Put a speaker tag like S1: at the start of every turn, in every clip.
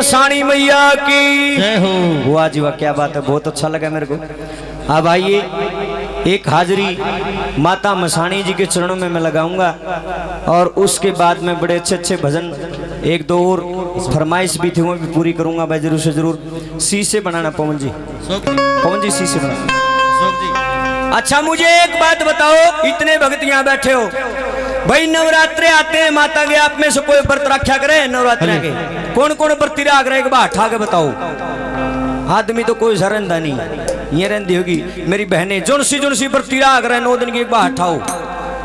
S1: सानी मैया की
S2: जय हो।
S1: वाह जी वाह, क्या बात है, बहुत अच्छा लगा मेरे को। अब आइए एक हाजिरी माता मसानी जी के चरणों में मैं लगाऊंगा और उसके बाद में बड़े अच्छे अच्छे भजन एक दो और फरमाइश भी थी वो भी पूरी करूंगा भाई, जरूर से जरूर। शीशे बनाना पवन जी, पवन जी शीशे बनाना। अच्छा मुझे एक बात बताओ, इतने भक्त यहाँ बैठे हो भाई, नवरात्रे आते हैं माता के, आप में से कोई व्रत रखा करे नवरात्रे के? कौन कौन व्रत राग रहे उठा के बताओ। आदमी तो कोई सरंदा नहीं, ये रहती होगी मेरी बहनें जुनसी व्रती राग रहे 9 दिन की एक बार उठाओ।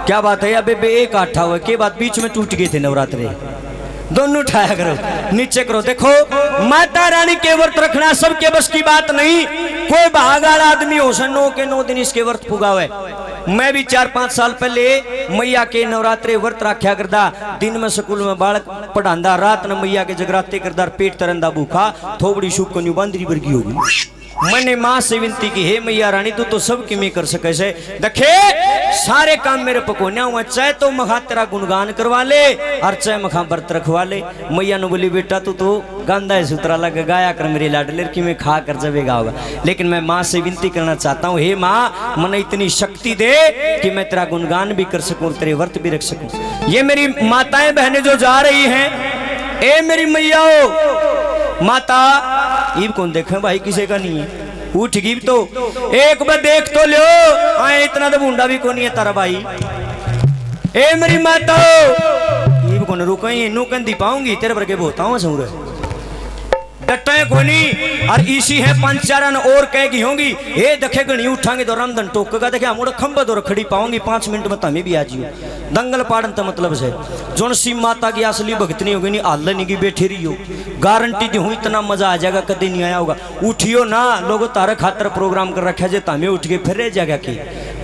S1: क्या बात है या बेबे, एक आठा हुआ के बाद बीच में टूट गए थे नवरात्रे, दोनों उठाया करो नीचे करो। देखो माता रानी के व्रत रखना सबके बस की बात नहीं, कोई भागाड़ा आदमी हो सन 9 के 9 दिन इसके व्रत पुगावे। मैं भी 4-5 साल पहले मैया के नवरात्रे व्रत रखा करदा, दिन में स्कूल में बालक पढ़ांदा, रात में मैया के जगराते करदा, पेट तरंदा भूखा थोबड़ी शुक को बांदरी वर्गी होगी। मैंने माँ से विनती की, हे मैया रानी तू तो सब की में कर सके से, देखे सारे काम मेरे पकोनिया हुआ, चाहे तो मखा तेरा गुणगान करवा ले और चाहे मखा व्रत रखवा ले। मैया ने बोली बेटा तू तो गांधा है सूत्रा लगा गाया कर मेरी लाडलेर की में खा कर जबेगा होगा। लेकिन मैं माँ से विनती करना चाहता हूँ, हे माँ मन इतनी शक्ति दे कि मैं तेरा गुणगान भी कर सकूं और तेरे व्रत भी रख सकूं। ये मेरी माताएं बहनें जो जा रही हैं, ए मेरी मैया हो माता, ईब कौन देखे भाई, किसी का नहीं है, उठ गई तो एक बार देख तो लो, आए इतना तो बूंदा भी कौन है तारा भाई। ए मेरी माता ईब कौन रुका नु कंदी पाऊंगी तेरे पर के बोता हूं सूर डटे कोनी और इसी है 5-4 और कहेगी होंगी, ए देखे गणी उठांगे तो रामधन टोकेगा, देखे मुड़ खंबे तो खड़ी पाऊंगी 5 मिनट में तमें भी आ जियो। दंगल पाड़न तो मतलब से जोन सी माता की असली भक्त नहीं होगी, नहीं हाल नहीं की बैठी रही हो, गारंटी दी हूँ इतना मजा आ जाएगा कभी नहीं आया होगा। उठियो ना लोगों तारे खातर प्रोग्राम कर रखा जे तमें उठ के फिर जाएगा कि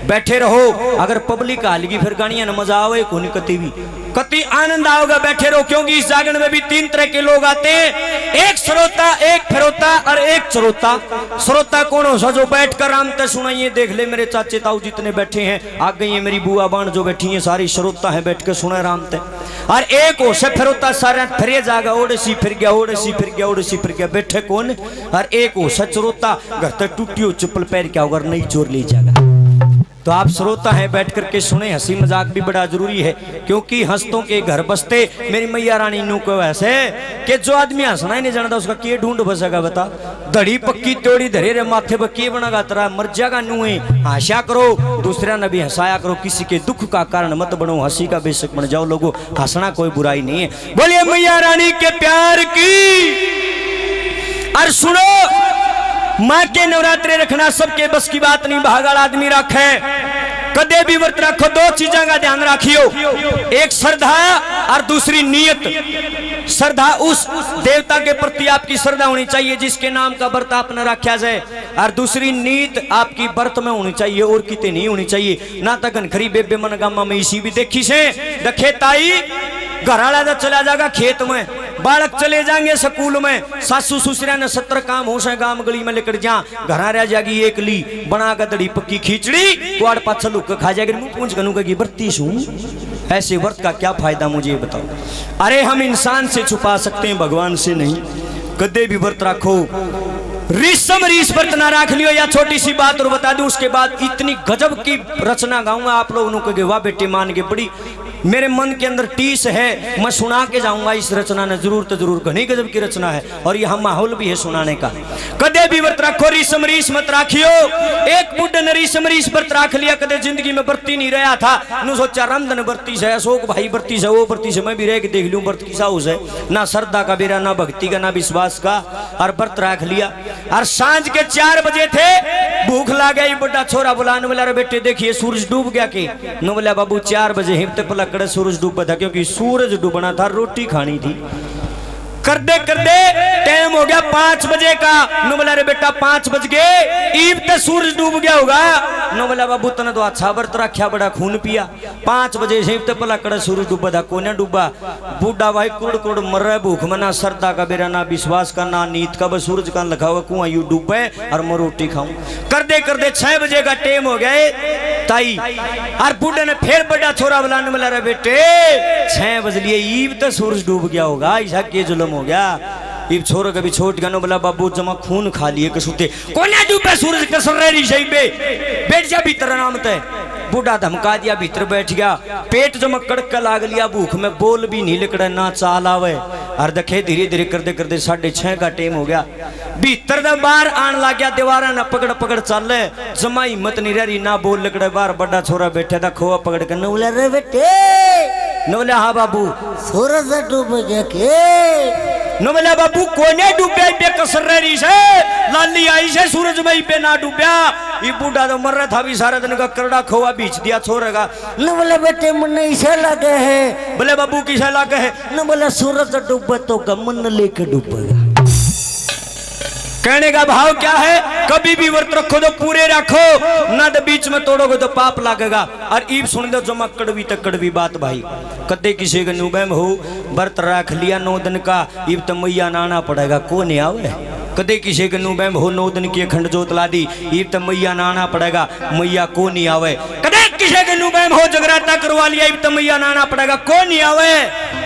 S1: बैठे रहो। अगर पब्लिक हालेगी फिर गानिया न मजा आवे को नहीं, कति आनंद आओगा, बैठे रहो। क्योंकि इस जागरण में भी 3 तरह के लोग आते हैं, एक श्रोता, एक फिरोता और एक श्रोता। श्रोता कौन हो सा जो बैठ कर राम ते सुनाइए, देख ले मेरे चाचे ताऊ जितने बैठे हैं, आ गई है मेरी बुआ बाण जो बैठी है, सारी श्रोता है बैठ कर सुना राम ते। और एक हो से फिरोता, सारे फिर जागा ओडे सी फिर गया, ओडे सी फिर गया, ओडे सी फिर गया, बैठे कौन। और एक हो सच श्रोता, घर तक टूटी हो चप्पल पैर क्या होगा नहीं चोर ले जाएगा। तो आप श्रोता हैं बैठ करके सुने, हंसी मजाक भी बड़ा जरूरी है, क्योंकि हंसतों के घर बसते मेरी मैया रानी नू को ऐसे कि जो आदमी हंसना ही नहीं जानता उसका के ढूंढ बसेगा बता। दड़ी पक्की तोड़ी धरे रे माथे पर के बनेगा तेरा, मर जाएगा नू है। हंसा करो, दूसरा ने भी हंसाया करो, किसी के दुख का कारण मत बनो, हंसी का बेशक बन जाओ। लोगों हंसना कोई बुराई नहीं है। बोलिए मैया रानी के प्यार की। और सुनो माँ के नवरात्रे रखना सबके बस की बात नहीं, भागाड़ आदमी रखे कदे भी व्रत रखो। 2 चीजों का ध्यान रखियो, एक श्रद्धा और दूसरी नियत। श्रद्धा उस देवता के प्रति आपकी श्रद्धा होनी चाहिए जिसके नाम का व्रत आपने रखा जाए, और दूसरी नीयत आपकी व्रत में होनी चाहिए और कितने नहीं होनी चाहिए। ना तक खरी बेबे मनगामा में इसी भी देखी से देखे ताई घराला चला जाएगा खेत में, बालक चले जाएंगे स्कूल में, सासू ससुरा ने 70 काम हो से गांव गली में लेकर जा, घर रह जाएगी एक ली बना कर दड़ी पक्की खिचड़ी कुआड़ पाछल लुक खा जाएगी, मुंह पूछ गनूगा कि व्रती हूं। ऐसे व्रत का क्या फायदा मुझे बताओ। अरे हम इंसान से छुपा सकते हैं, भगवान से नहीं। कदे भी व्रत रखो, रीस व्रत ना रख लियो। या छोटी सी बात और बता दूं, उसके बाद इतनी गजब की रचना गाऊंगा आप लोगों को, वाह बेटे मान के बड़ी मेरे मन के अंदर टीस है, मैं सुना के जाऊंगा इस रचना ने, जरूर तो जरूर घनी गजब की रचना है और यह माहौल भी है सुनाने का। कदे भी व्रत रखो, रीस मत राखियो। एक बुढ़े ने रीस व्रत रख लिया, कदे जिंदगी में व्रती नहीं रहा था, नु सोचा रामधन व्रती से, अशोक भाई व्रती से, वो व्रती से, मैं भी रह के देख लूं व्रत की साउस है। ना श्रद्धा का बेरा, ना भक्ति का, ना विश्वास का, और व्रत रख लिया। और सांझ के 4 बजे थे, भूख ला गई, बड़ा छोरा बुलाने वाला, रे बेटे देखिए सूरज डूब गया के। नु बोला बाबू 4 बजे हिमते पलक सूरज डूबा था, क्योंकि सूरज डूबना था, रोटी खानी थी। करदे करदे टाइम हो गया 5 बजे का। नो बोला रे बेटा 5 बज गए, ईब ते सूरज डूब गया होगा। नो बोला बाबू तने तो अच्छा व्रत रखा, बड़ा खून पिया। 5 बजे से ते पला कड़ा सूरज डूबा था, कोने डूबा। बूढ़ा भाई कुड़ मर रहा है भूख में, ना श्रद्धा का बेरा, ना विश्वास का, ना नीत का, बस सूरज का लखा हुआ कुआं यू डूबे और मैं रोटी खाऊं। करदे करदे 6 बजे का टाइम हो गया ताई। और बूढ़े ने फिर बड़ा छोरा बुलाने वाला, रे बेटे 6 बज लिए, ईब तो सूरज डूब गया होगा, ऐसा के जुल्म हो गया। इब छोरो कभी छोट गनो बोला बाबू जमा खून खा लिए कसुते कोने डूबे सूरज कसर रही सही बे बैठ जा भीतर नाम तय बूढ़ा धमका दिया भीतर बैठ गया पेट जमा कड़क लाग लिया भूख में बोल भी नहीं लिकड़ा ना चाल आवे और देखे धीरे धीरे करते करते 6:30 का टाइम हो गया भीतर दा बाहर आन लग गया दीवारा ना पकड़ पकड़ चल जमा हिम्मत नहीं रही ना बोल लिकड़े बाहर बड़ा छोरा बैठा था खोआ पकड़ कर न बोला रे बेटे न बोला हाँ बाबू सूरज डूब गया के न बोला बाबू कोने डूबे पे कसर रही से लाली आई से सूरज में पे ना डूबया ये बूढ़ा तो मर रहा था भी सारा दिन का करड़ा खोआ बीच दिया छोरेगा न बोले बेटे मन इसे लगे है बोले बाबू किसे लगे है न बोले सूरज डूबे तो गमन लेके डूबेगा कहने का भाव क्या है कभी भी व्रत रखो तो पूरे रखो ना तो बीच में तोड़ोगे तो पाप लगेगा और ईब सुन दो जमा कड़वी तक कड़वी बात भाई कदे किसी के नुबैम हो व्रत रख लिया 9 दिन का ईब तो मैया नाना पड़ेगा को नहीं आवे कदे किसी के नुबैम हो 9 दिन की खंड जोत ला दी ईब तो मैया नाना पड़ेगा मैया को नहीं आवे कदे किसी के नुबैम हो जगराता करवा लिया ईब तो मैया नाना पड़ेगा को नहीं आवे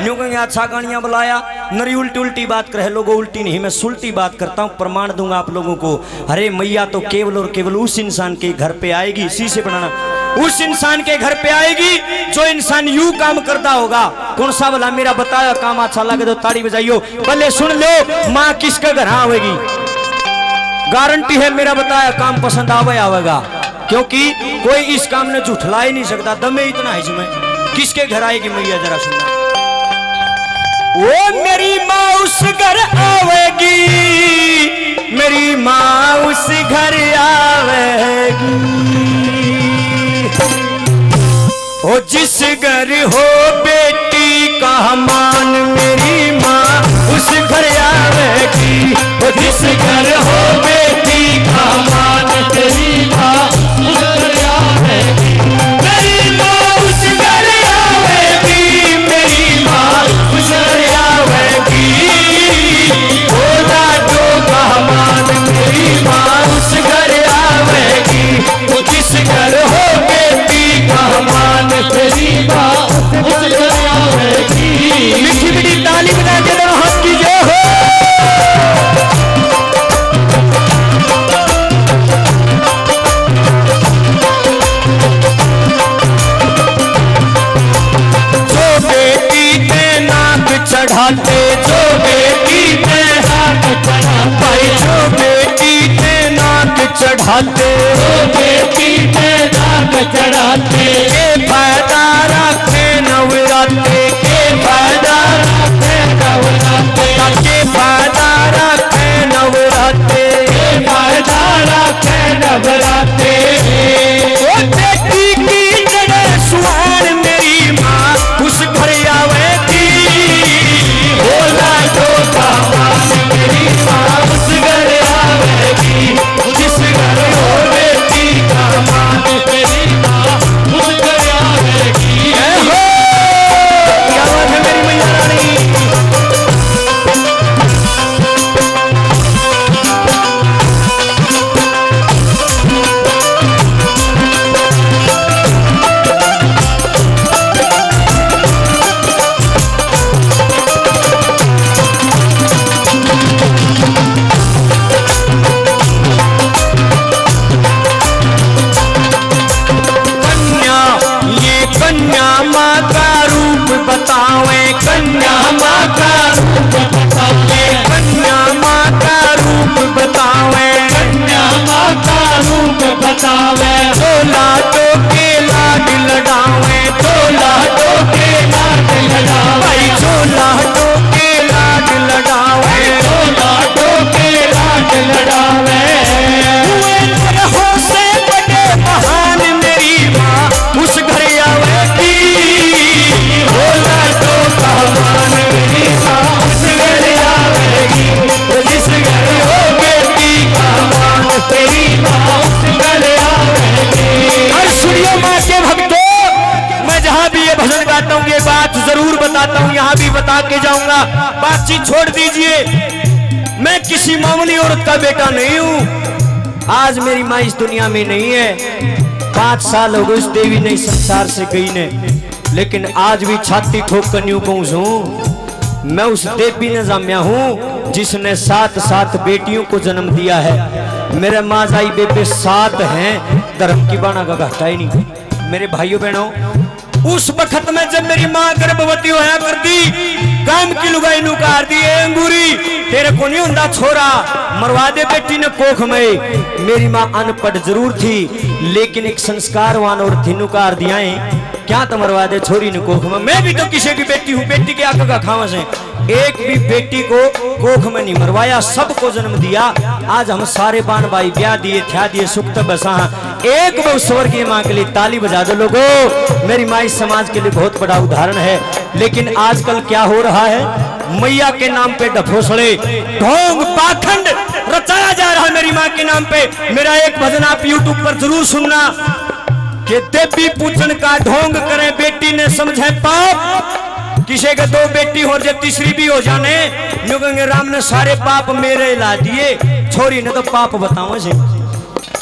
S1: न्यू कहीं अच्छा गानियां बुलाया नरी उल्टी उल्टी बात करे लोगों उल्टी नहीं मैं सुलटी बात करता हूँ प्रमाण दूंगा आप लोगों को अरे मैया तो केवल और केवल उस इंसान के घर पे आएगी इसी से बनाना उस इंसान के घर पे आएगी जो इंसान यू काम करता होगा कौन सा वाला मेरा बताया काम अच्छा लगे तो ताड़ी बजाइयो पहले सुन लो माँ किसके घर आवेगी गारंटी है मेरा बताया काम पसंद आवेगा क्योंकि कोई इस काम ने झूठला ही नहीं सकता दमे इतना है इसमें किसके घर आएगी मैया जरा सुनना वो मेरी माँ उस घर आवेगी मेरी माँ उस घर आवेगी ओ जिस घर हो बेटी का मान मेरी माँ उस घर आवेगी ओ जिस घर हो बेटी का मान तेरी माँ उस घर आवेगी मेरी माँ उस घर आवेगी मेरी माँ उस घर आवेगी ओ लाडो का मान मेरी माँ उस घर आवेगी ओ जिस घर हो बेटी का मान तेरी माँ उस घर आवेगी मीठी मीठी ताली बजा के दोनों हाथ कीजिए हो चढ़ाते जो बेटी पे नाक चढ़ाते जो बेटी पे नाक चढ़ाते जो बेटी पे नाक चढ़ाते के फायदा रखे नवराते के फायदा रखे नवराते के फायदा रखे नवराते के फायदा रखे नवराते ओ बेटी की जड़े सुहान मेरी माँ उस घर आवेगी मेरी माँ उस घर आवेगी जिस घर हो बेटी का मान तेरी माँ उस घर आवेगी क्या बात है मेरी मैया रानी बतावे कन्या माँ का रूप बतावे कन्या माँ का रूप बतावे कन्या माँ का रूप बतावे तोला तो के लाड लड़ावे तोला तो के लाड लड़ावे भाई तोला तो के लाड लड़ावे तोला तो के लाड लड़ावे हुए तरह से बड़े महान मेरी माँ उस घर आवेगी जिस घर हो बेटी का मान तेरी माँ उस घर आवेगी। और सुनियो माँ के भक्तों मैं जहाँ भी ये भजन गाता हूँ ये बात जरूर बताता हूँ यहाँ भी बता के जाऊंगा बातचीत छोड़ दीजिए मैं किसी मामूली औरत का बेटा नहीं हूँ आज मेरी माँ इस दुनिया में नहीं है 5 साल हो गए उस देवी ने संसार से गई ने लेकिन आज भी छाती ठोक कर न्यू कहूँ मैं उस देवी ने जाम्या हूँ जिसने 7 बेटियों को जन्म दिया है। मेरे माँ जाई बेबे 7 हैं, धर्म की बाणा का घाटा ही नहीं। मेरे भाइयों बहनों, उस वक्त में जब मेरी माँ गर्भवती होया करती, काम की लुगाई नु कार दी अंगूरी तेरे को नहीं होता छोरा, मरवा दे बेटी ने कोख में। मेरी माँ अनपढ़ जरूर थी लेकिन एक संस्कारवान और थी, नुकार दिया है क्या तो मरवा दे छोरी ने कोख में। मैं भी तो किसी की बेटी हूँ, बेटी के आका का खावा से एक भी बेटी को कोख में नहीं मरवाया, सबको जन्म दिया। आज हम सारे बाण भाई ब्याह दिए थ्या दिए सुख तब बसा। एक वो स्वर्गीय माँ के लिए ताली बजा दो लोगों। मेरी माँ इस समाज के लिए बहुत बड़ा उदाहरण है। लेकिन आजकल क्या हो रहा है, मैया के नाम पे डफोसड़े ढोंग पाखंड रचाया जा रहा है मेरी माँ के नाम पे। मेरा एक भजन आप YouTube पर जरूर सुनना कि देवी पूजन का ढोंग करे बेटी ने समझे पाप, किसी के 2 बेटी हो जाए तीसरी भी हो जाने, यूं कहेंगे राम ने सारे पाप मेरे ला दिए, छोरी ने तो पाप बताओ से।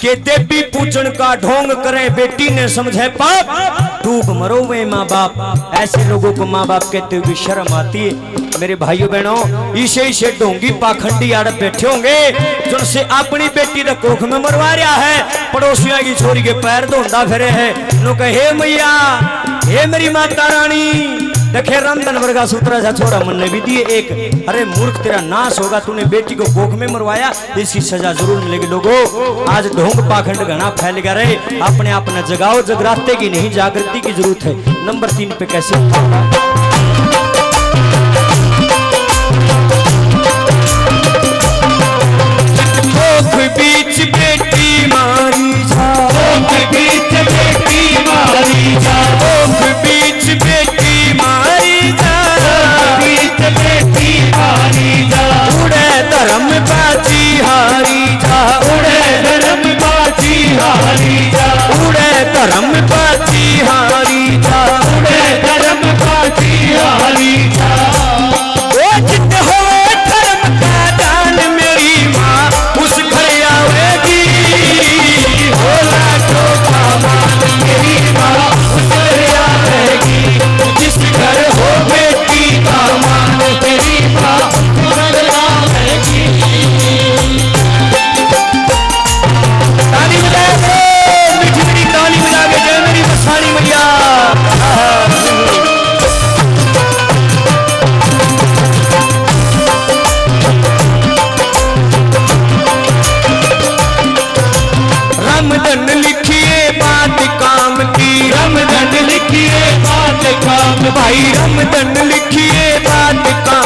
S1: कि देवी पूजन का ढोंग करे बेटी ने समझे पाप, डूब मरो वे माँ बाप। ऐसे लोगों को माँ बाप कहते हुए शर्म आती है। मेरे भाइयों बहनों, इसे ढोंगी पाखंडी आड़ बैठे होंगे जिनसे अपनी बेटी का कोख में मरवा रहा है, पड़ोसियों की छोरी के पैर धोंदा फिरे है। नो कहे हे मैया, हे मेरी माता रानी, देखे रामधन वर्गा सूत्रा सा छोरा मन ने भी दिए एक। अरे मूर्ख तेरा नाश होगा, तूने बेटी को कोख में मरवाया, इसकी सजा जरूर मिलेगी। लोगों आज ढोंग पाखंड घना फैल गया रहे, अपने आप न जगाओ, जगराते की नहीं जागृति की जरूरत है। नंबर 3 पे कैसे बीच बेटी मारी जा, बीच बेटी मारी जा, बीच बेटी मारी जा, बीच बेटी मारी जा। उड़े धर्म बाजी हारी जा, उड़े धर्म बाजी हारी जा, उड़े धर्म बाजी हारी जा, उड़े धर्म बाजी हारी जा। भाई रामधन लिखिए बात का